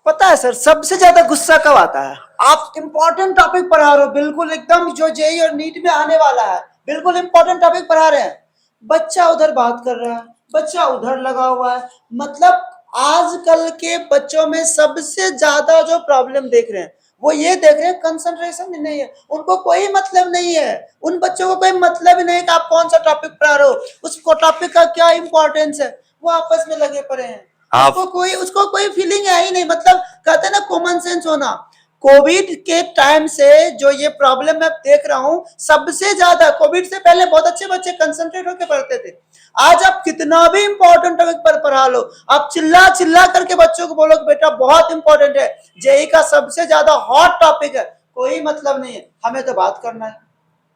पता है सर, सबसे ज्यादा गुस्सा कब आता है? आप इंपॉर्टेंट टॉपिक पढ़ा रहे हो, बिल्कुल एकदम जो जेई और नीट में आने वाला है, बिल्कुल इंपॉर्टेंट टॉपिक पढ़ा रहे हैं, बच्चा उधर बात कर रहा है, बच्चा उधर लगा हुआ है। मतलब आजकल के बच्चों में सबसे ज्यादा जो प्रॉब्लम देख रहे हैं वो ये देख रहे हैं, कंसंट्रेशन नहीं है, उनको कोई मतलब नहीं है। उन बच्चों को कोई मतलब ही नहीं कि आप कौन सा टॉपिक पढ़ा रहे हो, उसको टॉपिक का क्या इंपॉर्टेंस है, वो आपस में लगे पड़े हैं। आप उसको कोई फीलिंग है ही नहीं। मतलब कहते हैं ना, कॉमन सेंस होना। कोविड के टाइम से जो ये प्रॉब्लम मैं देख रहा हूं, सबसे ज्यादा कोविड से पहले बहुत अच्छे बच्चे कंसंट्रेट होकर पढ़ते थे। आज आप कितना भी इंपॉर्टेंट टॉपिक पर पढ़ा लो, आप चिल्ला चिल्ला करके बच्चों को बोलो कि बेटा बहुत इंपॉर्टेंट है, जेई का सबसे ज्यादा हॉट टॉपिक है, कोई मतलब नहीं है, हमें तो बात करना है।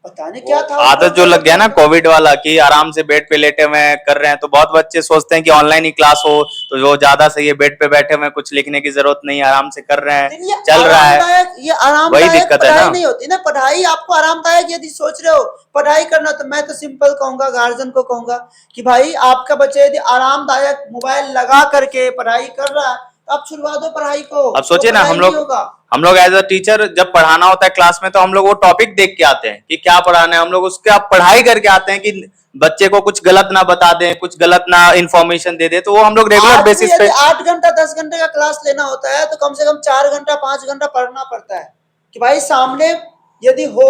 पता नहीं वो क्या था उस आदत जो लग गया बच्चों ना को। कोविड वाला कि आराम से बेड पे लेटे हुए कर रहे हैं, तो बहुत बच्चे सोचते हैं कि ऑनलाइन ही क्लास हो तो वो ज्यादा सही है, बेड पे बैठे हुए कुछ लिखने की जरूरत नहीं है, आराम से कर रहे हैं, लेकिन ये चल रहा है। आरामदायक, ये वही आरामदायक दिक्कत है पढ़ाई ना। नहीं होती ना। पढ़ाई आपको आरामदायक यदि सोच रहे हो पढ़ाई करना, तो मैं तो सिंपल कहूंगा, गार्जियन को कहूंगा कि भाई आपका बच्चा यदि आरामदायक मोबाइल लगा करके पढ़ाई कर रहा है, तो आप छुड़वा दो पढ़ाई को, अब वो सोचिए ना, पढ़ाई नहीं होगा। हम लोग एज अ टीचर जब पढ़ाना होता है क्लास में, तो हम लोग वो टॉपिक देख के आते हैं कि क्या पढ़ाना है, हम लोग उसके आप पढ़ाई करके आते हैं कि बच्चे को कुछ गलत ना बता दें, कुछ गलत ना इंफॉर्मेशन दे दे, तो वो हम लोग रेगुलर आज भी बेसिस यदि पे। 8 घंटा 10 घंटे का क्लास लेना होता है, तो कम से कम 4 घंटा 5 घंटा पढ़ना पड़ता है कि भाई सामने यदि हो।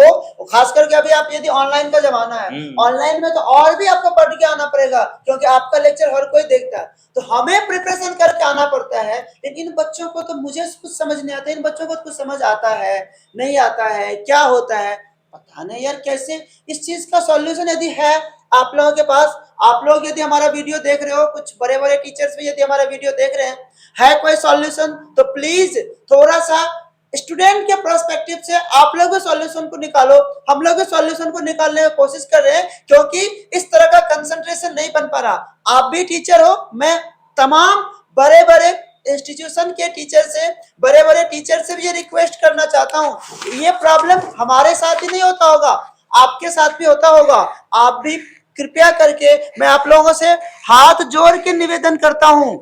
खास करके अभी आप यदि ऑनलाइन का जमाना है, ऑनलाइन में तो और भी आपको पढ़ के आना पड़ेगा, क्योंकि आपका लेक्चर हर कोई देखता है, तो हमें प्रिपरेशन करके आना पड़ता है। लेकिन इन बच्चों को तो मुझे कुछ समझ नहीं आता, इन बच्चों को कुछ समझ आता है नहीं आता है, क्या होता है पता नहीं यार। कैसे इस चीज का सॉल्यूशन यदि है आप लोगों के पास, आप लोग यदि हमारा वीडियो देख रहे हो, कुछ बड़े बड़े टीचर्स भी यदि हमारा वीडियो देख रहे हैं, है कोई सॉल्यूशन, तो प्लीज थोड़ा सा स्टूडेंट के पर्सपेक्टिव से आप लोग सॉल्यूशन को निकालो। हम लोग सॉल्यूशन को निकालने की कोशिश कर रहे हैं, क्योंकि इस तरह का कंसंट्रेशन नहीं बन पा रहा। आप भी टीचर हो, मैं तमाम बड़े बड़े इंस्टीट्यूशन के टीचर से, बड़े बड़े टीचर से भी ये रिक्वेस्ट करना चाहता हूँ। ये प्रॉब्लम हमारे साथ ही नहीं होता होगा, आपके साथ भी होता होगा। आप भी कृपया करके, मैं आप लोगों से हाथ जोड़ के निवेदन करता हूं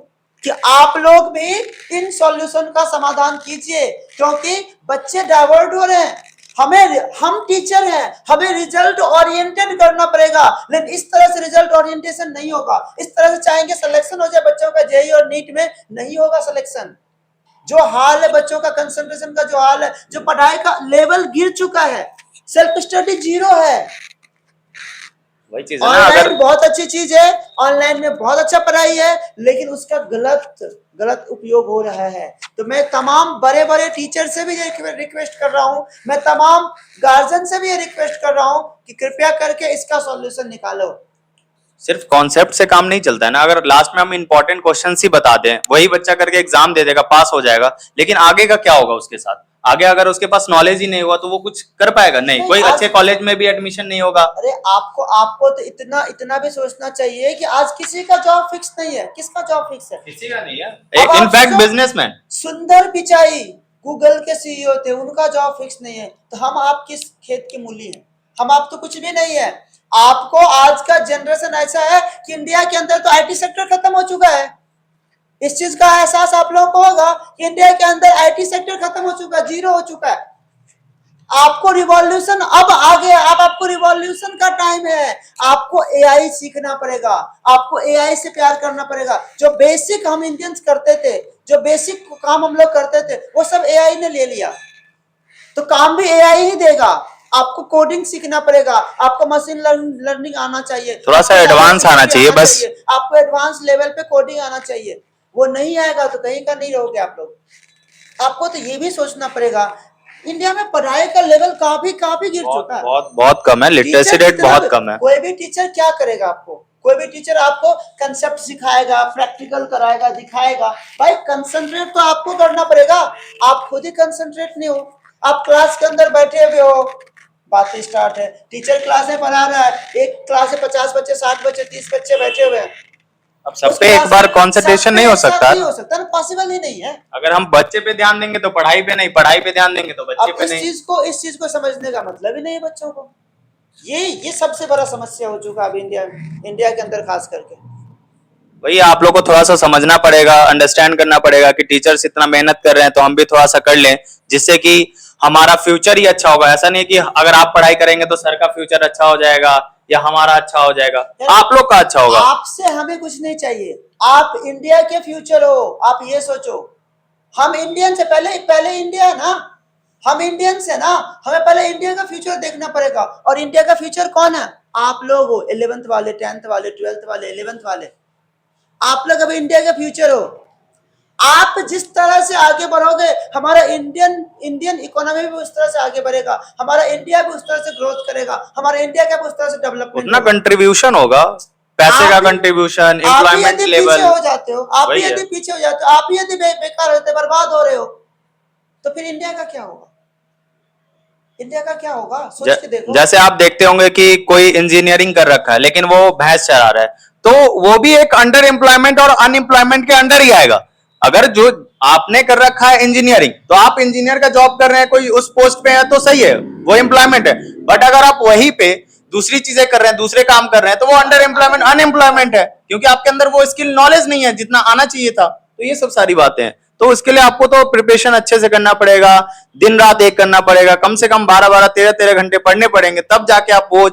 कि आप लोग भी इन सॉल्यूशन का समाधान कीजिए, क्योंकि बच्चे डाइवर्ट हो रहे हैं। हम टीचर हैं, हमें रिजल्ट ओरिएंटेड करना पड़ेगा, लेकिन इस तरह से रिजल्ट ओरिएंटेशन नहीं होगा। इस तरह से चाहेंगे सिलेक्शन हो जाए बच्चों का जेई और नीट में, नहीं होगा सिलेक्शन। जो हाल है बच्चों का, कंसंट्रेशन का जो हाल है, जो पढ़ाई का लेवल गिर चुका है, सेल्फ स्टडी जीरो है। वही चीज है ना, अगर ऑनलाइन बहुत अच्छी चीज है, ऑनलाइन में बहुत अच्छा पढ़ाई है, लेकिन उसका गलत गलत उपयोग हो रहा है। तो मैं तमाम बड़े बड़े टीचर से भी रिक्वेस्ट कर रहा हूं, मैं तमाम गार्जियन से भी रिक्वेस्ट कर रहा हूं कि कृपया करके इसका सॉल्यूशन निकालो। सिर्फ कॉन्सेप्ट से काम नहीं चलता है ना। अगर लास्ट में हम इंपॉर्टेंट क्वेश्चन ही बता दें, वही बच्चा करके एग्जाम दे देगा, पास हो जाएगा, लेकिन आगे का क्या होगा उसके साथ? आगे अगर उसके पास नॉलेज ही नहीं हुआ तो वो कुछ कर पाएगा नहीं, नहीं कोई आज, अच्छे कॉलेज में भी एडमिशन नहीं होगा। अरे आपको आपको तो इतना इतना भी सोचना चाहिए कि आज किसी का जॉब फिक्स नहीं है। किसका जॉब फिक्स है? किसी का नहीं है। अब आप इनफैक्ट सोचो, बिजनेसमैन। सुंदर पिचाई गूगल के सीईओ थे, उनका जॉब फिक्स नहीं है, तो हम आप किस खेत की मूली हैं? हम आप तो कुछ भी नहीं है। आपको आज का जनरेशन ऐसा है कि इंडिया के अंदर तो आईटी सेक्टर खत्म हो चुका है। इस चीज का एहसास आप लोगों को होगा कि इंडिया के अंदर आईटी सेक्टर खत्म हो चुका है, जीरो हो चुका है। आपको रिवॉल्यूशन अब आ गया, अब आपको रिवॉल्यूशन का टाइम है। आपको एआई सीखना पड़ेगा, आपको एआई से प्यार करना पड़ेगा। जो बेसिक हम इंडियंस करते थे, जो बेसिक काम हम लोग करते थे, वो सब एआई ने ले लिया, तो काम भी एआई ही देगा। आपको कोडिंग सीखना पड़ेगा, आपको मशीन लर्निंग आना चाहिए, थोड़ा सा आपको साइबर एडवांस आना सिक्योरिटी चाहिए आना बस। चाहिए, आपको एडवांस लेवल पे कोडिंग आना चाहिए। वो नहीं आएगा तो कहीं का नहीं रहोगे आप लोग। आपको तो ये भी सोचना पड़ेगा, इंडिया में पढ़ाई का लेवल काफी काफी गिर बहुत चुका है। बहुत बहुत कम है, लिटरेसी टीचर रेट कितना बहुत कम है। कोई भी टीचर क्या करेगा आपको? कोई भी टीचर आपको कंसेप्ट सिखाएगा, प्रैक्टिकल कराएगा, दिखाएगा। भाई कंसंट्रेट तो आपको करना पड़ेगा, आप खुद ही कंसंट्रेट नहीं हो। आप क्लास के अंदर बैठे हुए हो, बात स्टार्ट है, टीचर क्लास में पढ़ा रहा है, एक क्लास में 50 बच्चे 60 बच्चे 30 बच्चे बैठे हुए हैं। अब सब उस पे एक क्लास बार में सब कंसंट्रेशन पे नहीं हो एक साथ सकता नहीं ना। हो सकता ना, पॉसिबल ही नहीं है। अगर हम बच्चे पे ध्यान देंगे तो पढ़ाई पे नहीं, पढ़ाई पे ध्यान देंगे तो बच्चे अब पे नहीं। इस चीज को समझने का मतलब ही नहीं है बच्चों को। ये सबसे बड़ा समस्या हो चुका है अब इंडिया इंडिया के अंदर खास करके। वही आप लोग को थोड़ा सा समझना पड़ेगा, अंडरस्टैंड करना पड़ेगा कि टीचर्स इतना मेहनत कर रहे हैं तो हम भी थोड़ा सा कर लें, जिससे कि हमारा फ्यूचर ही अच्छा होगा। ऐसा नहीं कि अगर आप पढ़ाई करेंगे तो सर का फ्यूचर अच्छा हो जाएगा या हमारा अच्छा हो जाएगा, आप लोग का अच्छा होगा। आपसे हमें कुछ नहीं चाहिए, आप इंडिया के फ्यूचर हो, आप ये सोचो। हम इंडियन से पहले पहले इंडिया है ना, हम इंडियंस है ना, हमें पहले इंडिया का फ्यूचर देखना पड़ेगा। और इंडिया का फ्यूचर कौन है? आप लोग हो, 11th वाले, 10th वाले, 12th वाले, 11th वाले। आप लोग अभी इंडिया का फ्यूचर हो। आप जिस तरह से आगे बढ़ोगे, हमारा इंडियन इकोनॉमी भी उस तरह से आगे बढ़ेगा, हमारा इंडिया भी उस तरह से ग्रोथ करेगा, हमारा इंडिया का भी उस तरह से डेवलपमेंट उतना होगा। कंट्रीब्यूशन होगा, पैसे का आप कंट्रीब्यूशन, आप ही एम्प्लॉयमेंट यदि लेवल। पीछे हो जाते हो, आप ही वही है। यदि पीछे हो जाते हो, आप ही यदि बेकार होते, बर्बाद हो रहे हो, तो फिर इंडिया का क्या होगा? इंडिया का क्या होगा? सोच के देखो। जैसे आप देखते होंगे कि कोई इंजीनियरिंग कर रखा है लेकिन वो भैंस चरा रहा है, तो वो भी एक अंडर एम्प्लॉयमेंट और अनएम्प्लॉयमेंट के अंडर ही आएगा। अगर जो आपने कर रखा है इंजीनियरिंग, तो आप इंजीनियर का जॉब कर रहे हैं, कोई उस पोस्ट पे है तो सही है, वो एम्प्लॉयमेंट है। बट अगर आप वहीं पे दूसरी चीजें कर रहे हैं, दूसरे काम कर रहे हैं, तो वो अंडर एम्प्लॉयमेंट, अनएम्प्लॉयमेंट है, क्योंकि आपके अंदर वो स्किल नॉलेज नहीं है जितना आना चाहिए था। तो ये सब सारी बातें हैं। तो उसके लिए आपको तो प्रिपरेशन अच्छे से करना पड़ेगा, दिन रात एक करना पड़ेगा, कम से कम 12-12, 13-13 घंटे पढ़ने पड़ेंगे, तब जाके आप वो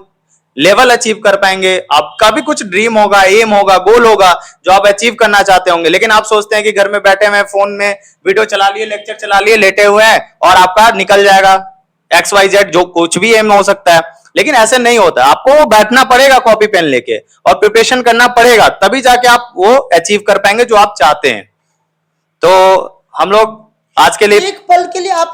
लेवल अचीव कर पाएंगे। आपका भी कुछ ड्रीम होगा, एम होगा, गोल होगा जो आप अचीव करना चाहते होंगे, लेकिन आप सोचते हैं कि घर में बैठे हुए फोन में वीडियो चला लिए, लेक्चर चला लिए, लेटे हुए हैं और आपका निकल जाएगा XYZ, जो कुछ भी एम हो सकता है। लेकिन ऐसे नहीं होता, आपको बैठना पड़ेगा कॉपी पेन लेके और प्रिपरेशन करना पड़ेगा, तभी जाके आप वो अचीव कर पाएंगे जो आप चाहते हैं। तो हम लोग आज के लिए एक पल के लिए आप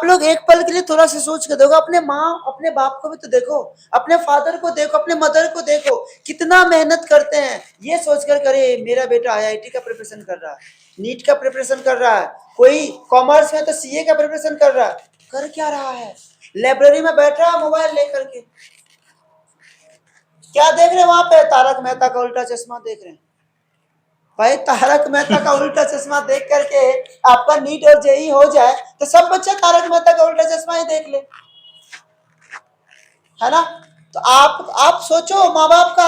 लोग एक पल के लिए थोड़ा सा सोच के देखो, अपने माँ अपने बाप को भी तो देखो, अपने फादर को देखो, अपने मदर को देखो, कितना मेहनत करते हैं। ये सोचकर करे मेरा बेटा IIT का प्रिपरेशन कर रहा है, नीट का प्रिपरेशन कर रहा है, कोई कॉमर्स में तो CA का प्रिपरेशन कर रहा है, कर क्या रहा है? लाइब्रेरी में बैठा है मोबाइल लेकर के, क्या देख रहे हैं वहां पे? तारक मेहता का उल्टा चश्मा देख रहे हैं। भाई तारक मेहता का उल्टा चश्मा देख करके आपका नीट और JEE हो जाए तो सब बच्चे तारक मेहता का उल्टा चश्मा ही देख ले, है ना? तो आप सोचो, माँ बाप का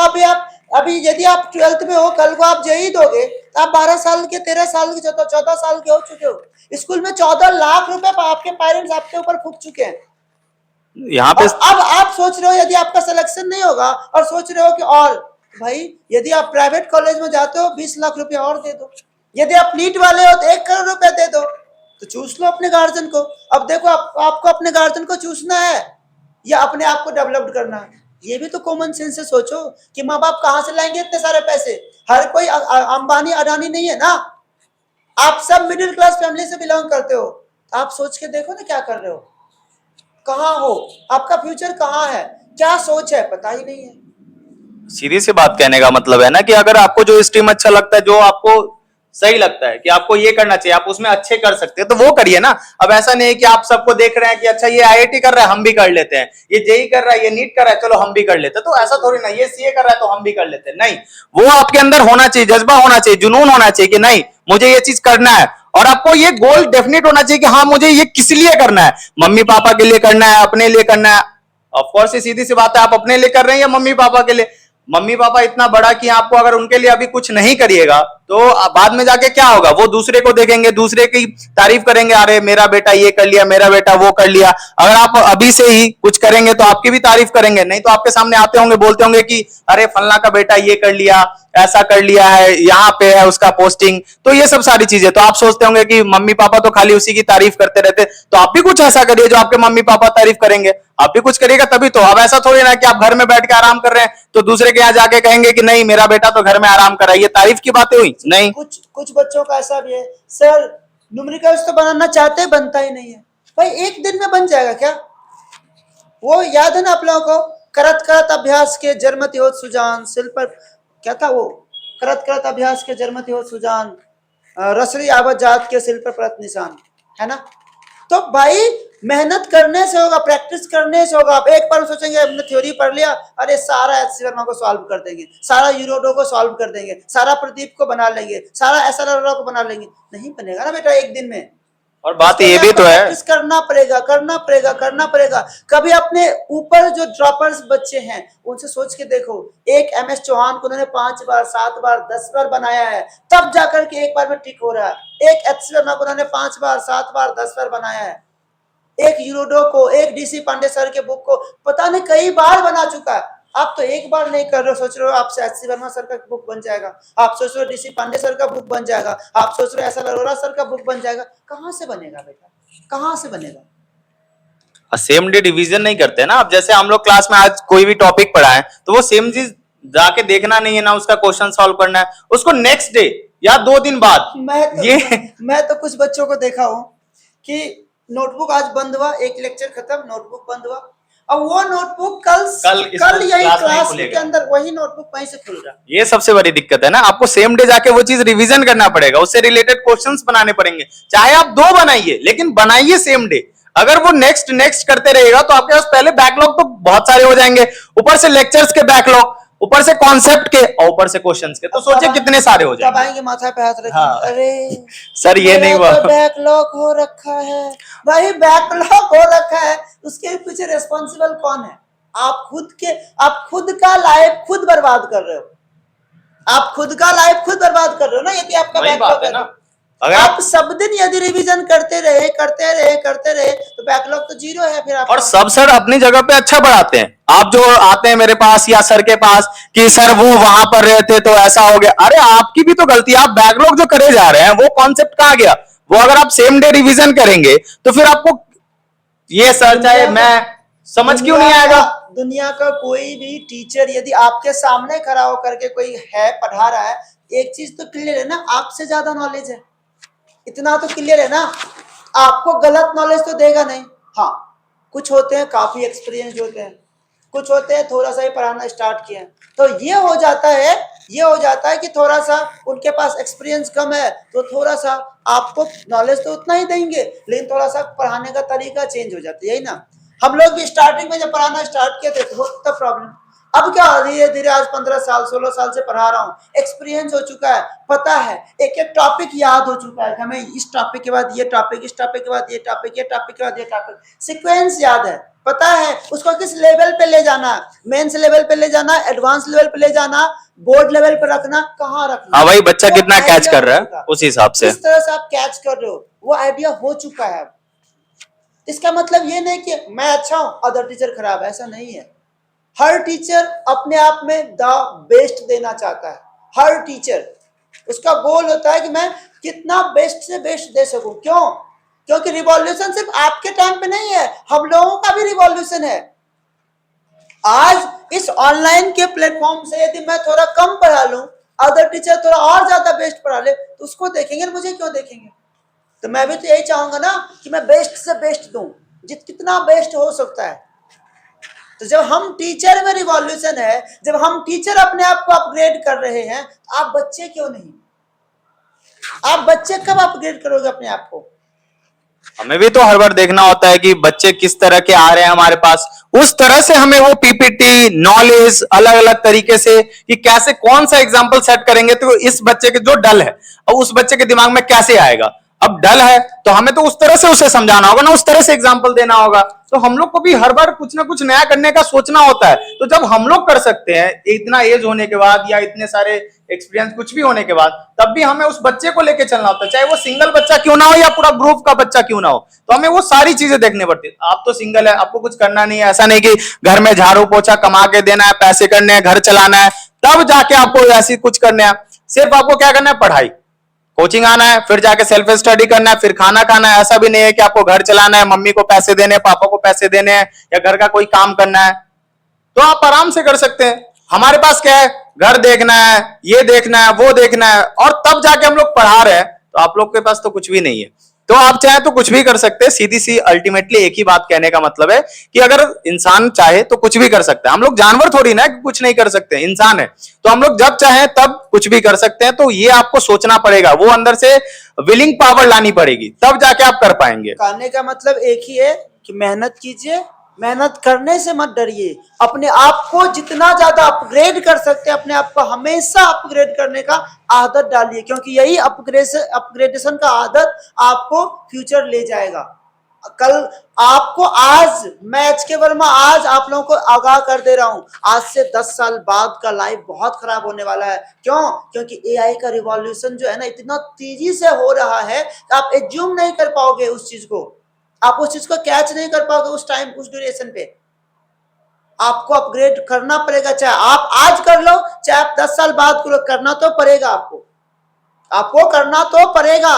अभी यदि आप 12th में हो, कल को आप JEE दोगे तो आप 12 साल के, 13 साल के, 14 साल के हो चुके हो। स्कूल में 14 लाख रुपए आपके पेरेंट्स आपके ऊपर फूक चुके हैं। यहाँ पे और अब आप सोच रहे हो यदि आपका सिलेक्शन नहीं होगा, और सोच रहे हो कि और भाई यदि आप प्राइवेट कॉलेज में जाते हो 20 लाख रुपया और दे दो, यदि आप नीट वाले हो तो 1 करोड़ रुपया दे दो, तो चूस लो अपने गार्जियन को। अब देखो आपको अपने गार्जियन को चूसना है या अपने आप को डेवलप करना है? ये भी तो कॉमन सेंस से सोचो कि माँ बाप कहाँ से लाएंगे इतने सारे पैसे? हर कोई अंबानी अडानी नहीं है ना, आप सब मिडिल क्लास फैमिली से बिलोंग करते हो। आप सोच के देखो ना क्या कर रहे हो, कहाँ हो, आपका फ्यूचर कहाँ है, क्या सोच है, पता ही नहीं है। सीधी सी बात कहने का मतलब है ना कि अगर आपको जो स्ट्रीम अच्छा लगता है, जो आपको सही लगता है कि आपको ये करना चाहिए, आप उसमें अच्छे कर सकते हैं, तो वो करिए ना। अब ऐसा नहीं है कि आप सबको देख रहे हैं कि अच्छा ये IIT कर रहा है हम भी कर लेते हैं, ये JEE कर रहा है, ये नीट कर रहा है, चलो हम भी कर लेते हैं। तो ऐसा थोड़ी ना, ये CA कर रहा है तो हम भी कर लेते हैं, नहीं। वो आपके अंदर होना चाहिए, जज्बा होना चाहिए, जुनून होना चाहिए कि नहीं मुझे ये चीज करना है, और आपको ये गोल डेफिनेट होना चाहिए कि हाँ मुझे ये किस लिए करना है, मम्मी पापा के लिए करना है, अपने लिए करना है। ऑफकोर्स ये सीधी सी बात है, आप अपने लिए कर रहे हैं या मम्मी पापा के लिए? मम्मी पापा इतना बड़ा कि आपको अगर उनके लिए अभी कुछ नहीं करिएगा तो बाद में जाके क्या होगा? वो दूसरे को देखेंगे, दूसरे की तारीफ करेंगे, अरे मेरा बेटा ये कर लिया, मेरा बेटा वो कर लिया। अगर आप अभी से ही कुछ करेंगे तो आपकी भी तारीफ करेंगे, नहीं तो आपके सामने आते होंगे, बोलते होंगे कि अरे फलना का बेटा ये कर लिया, ऐसा कर लिया है, यहाँ पे है उसका पोस्टिंग। तो ये सब सारी चीजें, तो आप सोचते होंगे कि मम्मी पापा तो खाली उसी की तारीफ करते रहते, तो आप भी कुछ ऐसा करिए जो आपके मम्मी पापा तारीफ करेंगे। आप भी कुछ करिएगा तभी तो। अब ऐसा थोड़ी ना कि आप घर में बैठ के आराम कर रहे हैं तो दूसरे के यहाँ जाके कहेंगे कि नहीं मेरा बेटा तो घर में आराम कर रहा है, ये तारीफ की बातें हुई? नहीं। कुछ बच्चों का ऐसा भी है, सर न्यूमेरिकल्स तो बनाना चाहते हैं, बनता ही नहीं है। भाई एक दिन में बन जाएगा क्या? वो याद है ना आप लोगों को, करत करत अभ्यास के जरमति होत सुजान, सिल पर क्या था वो, करत करत अभ्यास के जरमति होत सुजान, रसरी आवत जात के सिल पर परत निशान, है ना? तो भाई मेहनत करने से होगा, प्रैक्टिस करने से होगा। आप एक बार सोचेंगे हमने थ्योरी पढ़ लिया, अरे सारा एच वर्मा को सॉल्व कर देंगे, सारा यूरोडो को सॉल्व कर देंगे, सारा प्रदीप को बना लेंगे, सारा SLR को बना लेंगे, नहीं बनेगा ना बेटा एक दिन में। और बात ये भी तो है, प्रैक्टिस करना पड़ेगा। कभी अपने ऊपर जो ड्रॉपर्स बच्चे हैं उनसे सोच के देखो, एक MS चौहान को उन्होंने 5 बार 7 बार 10 बार बनाया है, तब जाकर के एक बार में टिक हो रहा है। एक HC वर्मा को उन्होंने 5 बार 7 बार 10 बार बनाया है। एक यूरोडो को, एक DC पांडे सर के बुक को पता नहीं कई बार बना चुका है। आप तो एक बार नहीं कर रहे हो, सोच रहे हो आपसे HC वर्मा सर का बुक बन जाएगा, आप सोच रहे हो DC पांडे सर का बुक बन जाएगा, आप सोच रहे हो SL अरोड़ा सर का बुक बन जाएगा। कहां से बनेगा बेटा, कहां से बनेगा? सेम डे रिवीजन नहीं करते ना। अब जैसे हम लोग क्लास में आज कोई भी टॉपिक पढ़ा है तो वो सेम चीज जाके देखना नहीं है ना, उसका क्वेश्चन सॉल्व करना है, उसको नेक्स्ट डे या 2 दिन बाद मैं तो कुछ बच्चों को देखा हूं कि नोटबुक आज बंद हुआ, एक लेक्चर खत्म, नोटबुक बंद हुआ, अब वो नोटबुक कल यही क्लास के अंदर वही नोटबुक वहीं से खुल रहा। ये सबसे बड़ी दिक्कत है ना, आपको सेम डे जाके वो चीज रिवीजन करना पड़ेगा, उससे रिलेटेड क्वेश्चंस बनाने पड़ेंगे, चाहे आप 2 बनाइए लेकिन बनाइए सेम डे। अगर वो नेक्स्ट करते रहेगा तो आपके पास पहले बैकलॉग तो बहुत सारे हो जाएंगे, ऊपर से लेक्चर्स के बैकलॉग, ऊपर से कॉन्सेप्ट के और ऊपर से क्वेश्चंस के, तो सोचिए कितने सारे हो जाएंगे। तब आएंगे माथा पे हाथ रखेंगे, हाँ। अरे सर ये नहीं हुआ, तो बैकलॉग हो रखा है भाई, बैकलॉग हो रखा है, उसके पीछे रिस्पॉन्सिबल कौन है? आप खुद का लाइफ खुद बर्बाद कर रहे हो, आप खुद का लाइफ खुद बर्बाद कर रहे हो ना, यदि आपका बैकलॉग है ना। अगर आप सब दिन यदि रिवीजन करते रहे तो बैकलॉग तो 0 है फिर आप। और सब सर अपनी जगह पे अच्छा पढ़ाते हैं, आप जो आते हैं मेरे पास या सर के पास कि सर वो वहां पर रहते तो ऐसा हो गया, अरे आपकी भी तो गलती है, आप बैकलॉग जो करे जा रहे हैं वो कॉन्सेप्ट कहां गया? वो अगर आप सेम डे रिवीजन करेंगे तो फिर आपको ये सर चाहे मैं समझ क्यों नहीं आएगा? दुनिया का कोई भी टीचर यदि आपके सामने खड़ा होकर के कोई है पढ़ा रहा है, एक चीज तो क्लियर है ना, आपसे ज्यादा नॉलेज है, इतना तो क्लियर है ना, आपको गलत नॉलेज तो देगा नहीं। हाँ, कुछ होते हैं काफी एक्सपीरियंस होते हैं, कुछ होते हैं थोड़ा सा ही पढ़ाना स्टार्ट किया, तो ये हो जाता है कि थोड़ा सा उनके पास एक्सपीरियंस कम है तो थोड़ा सा आपको नॉलेज तो उतना ही देंगे, लेकिन थोड़ा सा पढ़ाने का तरीका चेंज हो जाता है, यही ना। हम लोग भी स्टार्टिंग में जब पढ़ाना स्टार्ट किए थे तो होता प्रॉब्लम, अब क्या धीरे धीरे आज 15 साल 16 साल से पढ़ा रहा हूँ, एक्सपीरियंस हो चुका है, पता है, एक टॉपिक याद हो चुका है कि हमें इस टॉपिक के बाद ये टॉपिक, इस टॉपिक के बाद ये टॉपिक, ये टॉपिक के बाद ये टॉपिक, सीक्वेंस याद है, पता है उसको किस लेवल पे ले जाना, मेंस लेवल पे ले जाना, एडवांस लेवल पे ले जाना, बोर्ड लेवल पे रखना, कहाँ रखना। हाँ भाई, बच्चा कितना कैच कर रहा है उस हिसाब से, इस तरह से आप कैच कर रहे हो, वो आइडिया हो चुका है। इसका मतलब ये नहीं कि मैं अच्छा हूं अदर टीचर खराब, ऐसा नहीं है। हर टीचर अपने आप में द बेस्ट देना चाहता है, हर टीचर, उसका गोल होता है कि मैं कितना बेस्ट से बेस्ट दे सकूं। क्यों? क्योंकि रिवॉल्यूशन सिर्फ आपके टाइम पे नहीं है, हम लोगों का भी रिवॉल्यूशन है। आज इस ऑनलाइन के प्लेटफॉर्म से यदि मैं थोड़ा कम पढ़ा लूं, अदर टीचर थोड़ा और ज्यादा बेस्ट पढ़ा ले, तो उसको देखेंगे, मुझे क्यों देखेंगे? तो मैं भी तो यही चाहूंगा ना कि मैं बेस्ट से बेस्ट दूं, कितना बेस्ट हो सकता है। तो जब हम टीचर में रिवॉल्यूशन है, जब हम टीचर अपने आप को अपग्रेड कर रहे हैं, तो आप बच्चे क्यों नहीं? आप बच्चे कब अपग्रेड करोगे अपने आप को? हमें भी तो हर बार देखना होता है कि बच्चे किस तरह के आ रहे हैं हमारे पास, उस तरह से हमें वो पीपीटी नॉलेज अलग अलग तरीके से कि कैसे कौन सा एग्जाम्पल सेट करेंगे तो इस बच्चे के जो डल है और उस बच्चे के दिमाग में कैसे आएगा। अब डल है तो हमें तो उस तरह से उसे समझाना होगा ना, उस तरह से एग्जाम्पल देना होगा। तो हम लोग को भी हर बार कुछ ना कुछ नया करने का सोचना होता है। तो जब हम लोग कर सकते हैं इतना एज होने के बाद या इतने सारे एक्सपीरियंस कुछ भी होने के बाद, तब भी हमें उस बच्चे को लेके चलना होता है, चाहे वो सिंगल बच्चा क्यों ना हो या पूरा ग्रुप का बच्चा क्यों ना हो। तो हमें वो सारी चीजें देखनी पड़ती है। आप तो सिंगल है, आपको कुछ करना नहीं है, ऐसा नहीं कि घर में झाड़ू पोछा कमा के देना है, पैसे करने हैं, घर चलाना है, तब जाके आपको ऐसी कुछ करना है। सिर्फ आपको क्या करना है, पढ़ाई, कोचिंग आना है, फिर जाके सेल्फ स्टडी करना है, फिर खाना खाना है। ऐसा भी नहीं है कि आपको घर चलाना है, मम्मी को पैसे देने हैं, पापा को पैसे देने हैं या घर का कोई काम करना है, तो आप आराम से कर सकते हैं। हमारे पास क्या है, घर देखना है, ये देखना है, वो देखना है, और तब जाके हम लोग पढ़ा रहे हैं। तो आप लोग के पास तो कुछ भी नहीं है, तो आप चाहे तो कुछ भी कर सकते हैं। सीधी सी अल्टीमेटली एक ही बात कहने का मतलब है कि अगर इंसान चाहे तो कुछ भी कर सकता है। हम लोग जानवर थोड़ी ना कि कुछ नहीं कर सकते, इंसान है, तो हम लोग जब चाहे तब कुछ भी कर सकते हैं। तो ये आपको सोचना पड़ेगा, वो अंदर से विलिंग पावर लानी पड़ेगी, तब जाके आप कर पाएंगे। कहने का मतलब एक ही है कि मेहनत कीजिए, मेहनत करने से मत डरिए, अपने आप को जितना ज्यादा अपग्रेड कर सकते हैं अपने आप को हमेशा अपग्रेड करने का आदत डालिए, क्योंकि यही अपग्रेडेशन का आदत आपको फ्यूचर ले जाएगा। कल आपको आज मैच के वर्मा आज आप लोगों को आगाह कर दे रहा हूं, आज से 10 साल बाद का लाइफ बहुत खराब होने वाला है। क्यों? क्योंकि एआई का रिवॉल्यूशन जो है ना इतना तेजी से हो रहा है कि आप एज्यूम नहीं कर पाओगे उस चीज को, आप उस चीज को कैच नहीं कर पाओगे उस टाइम उस ड्यूरेशन पे। आपको अपग्रेड करना पड़ेगा, चाहे आप आज कर लो चाहे आप 10 साल बाद करो, करना तो पड़ेगा आपको करना तो पड़ेगा।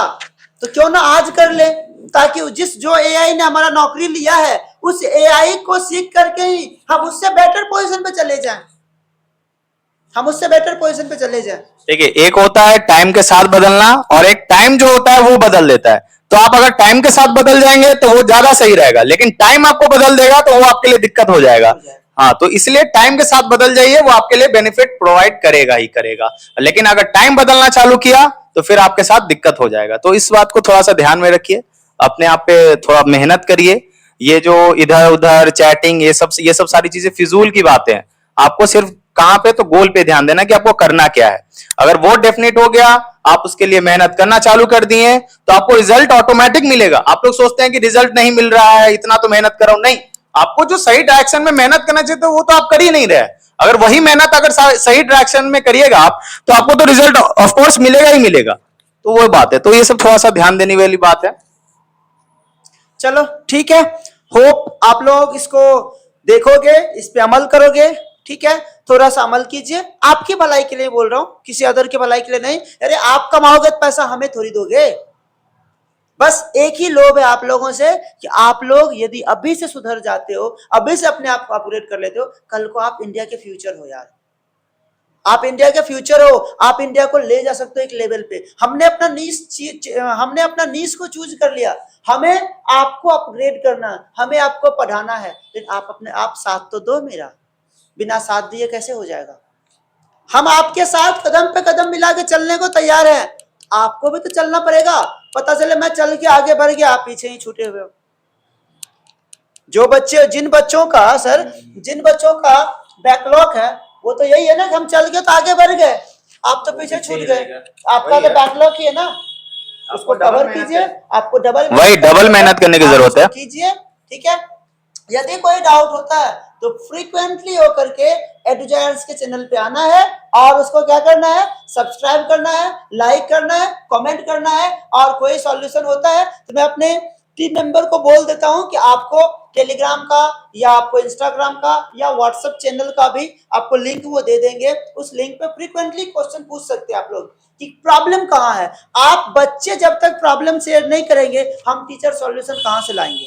तो क्यों ना आज कर ले, ताकि जो एआई ने हमारा नौकरी लिया है उस एआई को सीख करके ही हम उससे बेटर पोजीशन पे चले जाएं, देखिए, एक होता है टाइम के साथ बदलना और एक टाइम जो होता है वो बदल देता है। तो आप अगर टाइम के साथ बदल जाएंगे तो वो ज्यादा सही रहेगा, लेकिन टाइम आपको बदल देगा तो वो आपके लिए दिक्कत हो जाएगा। हाँ, तो इसलिए टाइम के साथ बदल जाइए, वो आपके लिए बेनिफिट प्रोवाइड करेगा ही करेगा। लेकिन अगर टाइम बदलना चालू किया तो फिर आपके साथ दिक्कत हो जाएगा। तो इस बात को थोड़ा सा ध्यान में रखिए, अपने आप पे थोड़ा मेहनत करिए। ये जो इधर उधर चैटिंग ये सब सारी चीजें फिजूल की बातें हैं। आपको सिर्फ कहां पे, तो गोल पे ध्यान देना कि आपको करना क्या है। अगर वो डेफिनेट हो गया, आप उसके लिए मेहनत करना चालू कर दिए, तो आपको रिजल्ट ऑटोमेटिक मिलेगा। आप लोग सोचते हैं कि रिजल्ट नहीं मिल रहा है, इतना तो मेहनत कर रहा हूं, नहीं, आपको जो सही डायरेक्शन में मेहनत करना चाहिए तो वो तो आप कर ही नहीं रहे। अगर वही मेहनत अगर सही डायरेक्शन में करिएगा आप, तो आपको तो रिजल्ट ऑफकोर्स मिलेगा ही मिलेगा। तो वो बात है, तो ये सब थोड़ा सा ध्यान देने वाली बात है। चलो ठीक है, होप आप लोग इसको देखोगे, इस पे अमल करोगे। ठीक है, थोड़ा सा अमल कीजिए, आपकी भलाई के लिए बोल रहा हूं, किसी अदर की भलाई के लिए नहीं। अरे आप कमाओगे तो पैसा हमें थोड़ी दोगे। बस एक ही लोभ है आप लोगों से कि आप लोग यदि अभी से सुधर जाते हो, अभी से अपने आप को अपग्रेड कर लेते हो, कल को आप इंडिया के फ्यूचर हो यार, आप इंडिया के फ्यूचर हो, आप इंडिया को ले जा सकते हो एक लेवल पे। हमने अपना नीश को चूज कर लिया, हमें आपको अपग्रेड करना, हमें आपको पढ़ाना है, लेकिन आप अपने आप साथ तो दो मेरा, बिना साथ दिए कैसे हो जाएगा। हम आपके साथ कदम पे कदम मिला के चलने को तैयार हैं, आपको भी तो चलना पड़ेगा। पता चले मैं चल के आगे बढ़ गया, आप पीछे ही छूटे हुए हो। जिन बच्चों का बैकलॉग है वो तो यही है ना कि हम चल के तो आगे बढ़ गए, आप तो पीछे छूट गए। आपका तो बैकलॉग ही है ना, उसको कवर कीजिए। आपको डबल मेहनत करने की जरूरत है, कीजिए। ठीक है, यदि कोई डाउट होता है तो फ्रीक्वेंटली होकर के एडुजायर्स के चैनल पे आना है और उसको क्या करना है, सब्सक्राइब करना है, लाइक करना है, कमेंट करना है। और कोई सॉल्यूशन होता है तो मैं अपने टीम मेंबर को बोल देता हूं कि आपको टेलीग्राम का या आपको इंस्टाग्राम का या व्हाट्सएप चैनल का भी आपको लिंक वो दे देंगे। उस लिंक पे फ्रीक्वेंटली क्वेश्चन पूछ सकते हैं आप लोग कि प्रॉब्लम कहाँ है। आप बच्चे जब तक प्रॉब्लम शेयर नहीं करेंगे, हम टीचर सॉल्यूशन कहाँ से लाएंगे।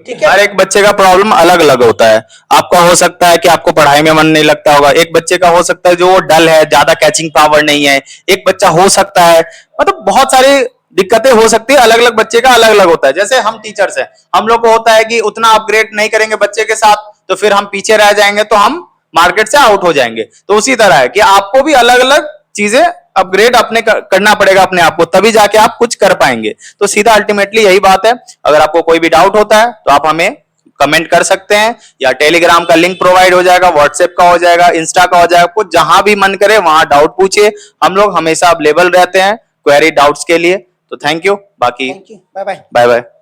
ठीक है, हर एक बच्चे का प्रॉब्लम अलग अलग होता है। आपका हो सकता है कि आपको पढ़ाई में मन नहीं लगता होगा, एक बच्चे का हो सकता है जो वो डल है, ज्यादा कैचिंग पावर नहीं है, एक बच्चा हो सकता है, मतलब बहुत सारी दिक्कतें हो सकती है, अलग अलग बच्चे का अलग अलग होता है। जैसे हम टीचर्स हैं, हम लोग को होता है कि उतना अपग्रेड नहीं करेंगे बच्चे के साथ तो फिर हम पीछे रह जाएंगे, तो हम मार्केट से आउट हो जाएंगे। तो उसी तरह है कि आपको भी अलग अलग चीजें अपग्रेड अपने करना पड़ेगा अपने आप को, तभी जाके आप कुछ कर पाएंगे। तो सीधा अल्टीमेटली यही बात है। अगर आपको कोई भी डाउट होता है तो आप हमें कमेंट कर सकते हैं, या टेलीग्राम का लिंक प्रोवाइड हो जाएगा, व्हाट्सएप का हो जाएगा, इंस्टा का हो जाएगा, कुछ जहां भी मन करे वहां डाउट पूछिए। हम लोग हमेशा अवेलेबल रहते हैं क्वेरी डाउट्स के लिए। तो थैंक यू, बाकी बाय बाय। Bye bye.